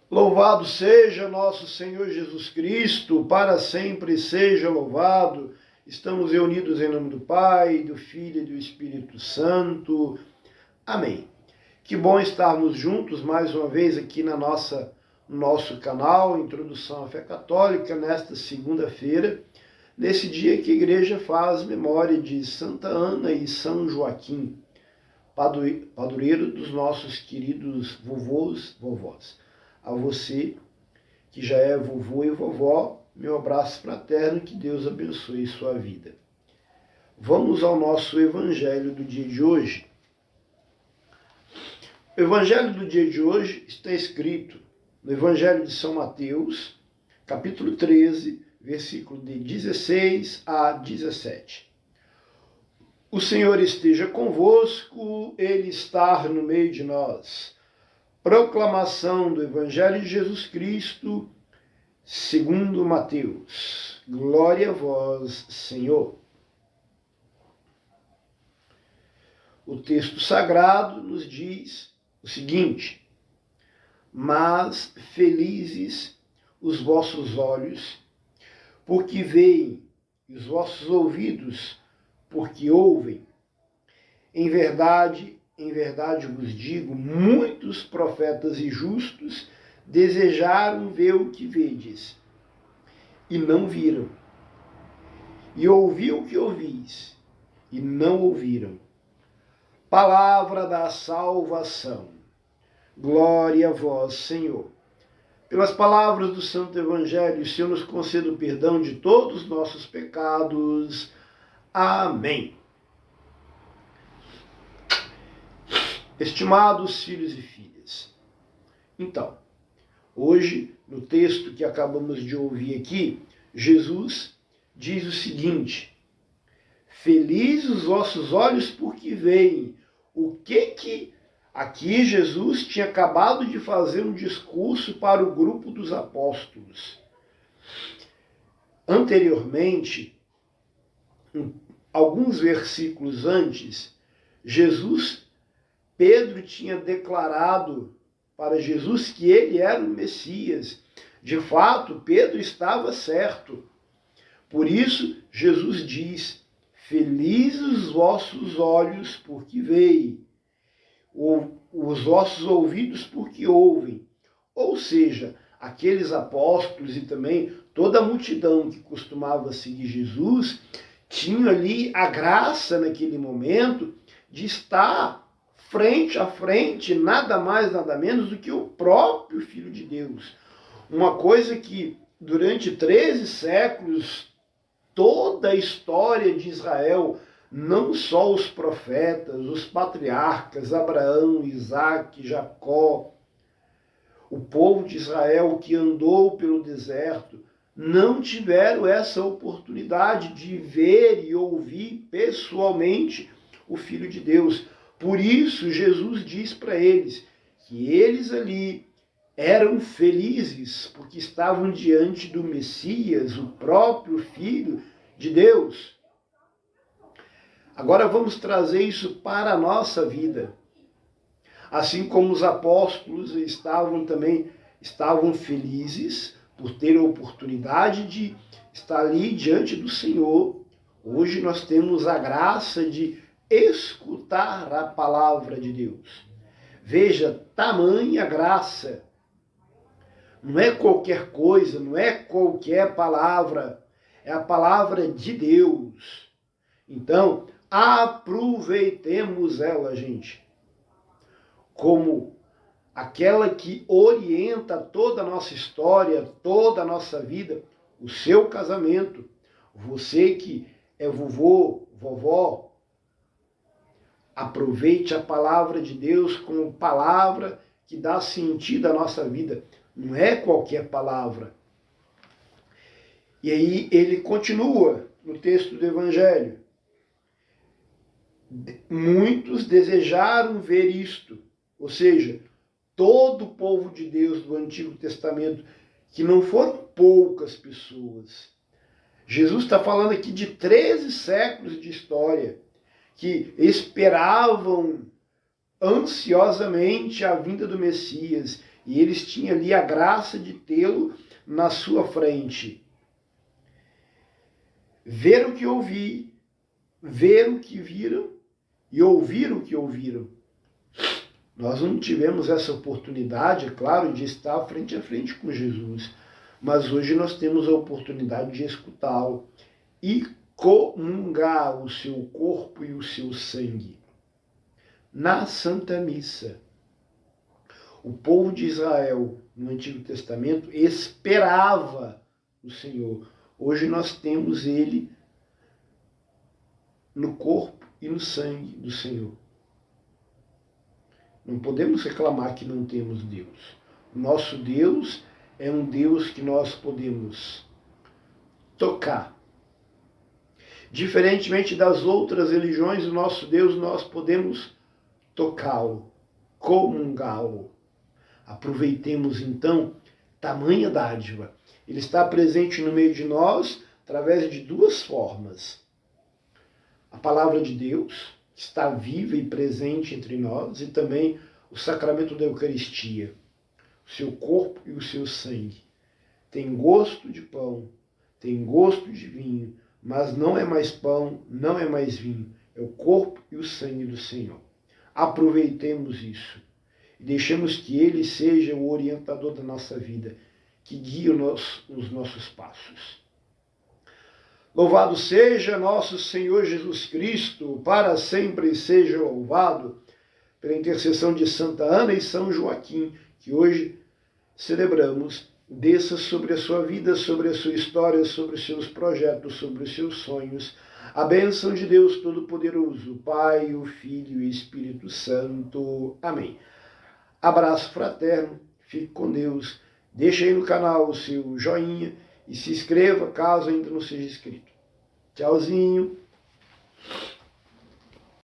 Louvado seja nosso Senhor Jesus Cristo, para sempre seja louvado. Estamos reunidos em nome do Pai, do Filho e do Espírito Santo. Amém. Que bom estarmos juntos mais uma vez aqui no nosso canal, Introdução à Fé Católica, nesta segunda-feira, nesse dia que a igreja faz memória de Santa Ana e São Joaquim, padroeiro dos nossos queridos vovôs, vovós. A você que já é vovô e vovó, meu abraço fraterno, que Deus abençoe sua vida. Vamos ao nosso evangelho do dia de hoje. O evangelho do dia de hoje está escrito no Evangelho de São Mateus, capítulo 13, versículo de 16 a 17. O Senhor esteja convosco, Ele está no meio de nós. Proclamação do Evangelho de Jesus Cristo, segundo Mateus. Glória a vós, Senhor. O texto sagrado nos diz o seguinte: mas felizes os vossos olhos, porque veem, e os vossos ouvidos, porque ouvem. Em verdade vos digo, muitos profetas e justos desejaram ver o que vedes, e não viram, e ouvir o que ouvis, e não ouviram. Palavra da salvação. Glória a vós, Senhor. Pelas palavras do Santo Evangelho, o Senhor nos conceda o perdão de todos os nossos pecados. Amém. Estimados filhos e filhas, então, hoje, no texto que acabamos de ouvir aqui, Jesus diz o seguinte: felizes os vossos olhos porque veem. O que aqui Jesus tinha acabado de fazer um discurso para o grupo dos apóstolos. Anteriormente, alguns versículos antes, Pedro tinha declarado para Jesus que ele era o Messias. De fato, Pedro estava certo. Por isso, Jesus diz: felizes os vossos olhos porque veem, os vossos ouvidos porque ouvem. Ou seja, aqueles apóstolos e também toda a multidão que costumava seguir Jesus tinha ali a graça naquele momento de estar frente a frente, nada mais, nada menos do que o próprio Filho de Deus. Uma coisa que durante 13 séculos, toda a história de Israel, não só os profetas, os patriarcas, Abraão, Isaque, Jacó, o povo de Israel que andou pelo deserto, não tiveram essa oportunidade de ver e ouvir pessoalmente o Filho de Deus. Por isso, Jesus diz para eles que eles ali eram felizes, porque estavam diante do Messias, o próprio Filho de Deus. Agora vamos trazer isso para a nossa vida. Assim como os apóstolos estavam felizes por ter a oportunidade de estar ali diante do Senhor, hoje nós temos a graça de escutar a palavra de Deus. Veja, tamanha graça. Não é qualquer coisa, não é qualquer palavra, é a palavra de Deus. Então, aproveitemos ela, gente, como aquela que orienta toda a nossa história, toda a nossa vida, o seu casamento. Você que é vovô, vovó, aproveite a palavra de Deus como palavra que dá sentido à nossa vida. Não é qualquer palavra. E aí ele continua no texto do Evangelho. Muitos desejaram ver isto. Ou seja, todo o povo de Deus do Antigo Testamento, que não foram poucas pessoas. Jesus está falando aqui de 13 séculos de história, que esperavam ansiosamente a vinda do Messias. e eles tinham ali a graça de tê-lo na sua frente. Ver o que ouvi, ver o que viram e ouvir o que ouviram. Nós não tivemos essa oportunidade, é claro, de estar frente a frente com Jesus, mas hoje nós temos a oportunidade de escutá-lo e comungar o seu corpo e o seu sangue. Na Santa Missa, o povo de Israel, no Antigo Testamento, esperava o Senhor. Hoje nós temos ele no corpo e no sangue do Senhor. Não podemos reclamar que não temos Deus. O nosso Deus é um Deus que nós podemos tocar. Diferentemente das outras religiões, o nosso Deus nós podemos tocá-lo, comungá-lo. Aproveitemos então tamanha dádiva. Ele está presente no meio de nós através de duas formas. A palavra de Deus está viva e presente entre nós, e também o sacramento da Eucaristia, o seu corpo e o seu sangue. Tem gosto de pão, tem gosto de vinho, mas não é mais pão, não é mais vinho, é o corpo e o sangue do Senhor. Aproveitemos isso e deixemos que ele seja o orientador da nossa vida, que guie os nossos passos. Louvado seja nosso Senhor Jesus Cristo, para sempre seja louvado, pela intercessão de Santa Ana e São Joaquim, que hoje celebramos. Desça sobre a sua vida, sobre a sua história, sobre os seus projetos, sobre os seus sonhos, a bênção de Deus Todo-Poderoso, o Pai, o Filho e o Espírito Santo. Amém. Abraço fraterno, fique com Deus, deixe aí no canal o seu joinha e se inscreva caso ainda não seja inscrito. Tchauzinho.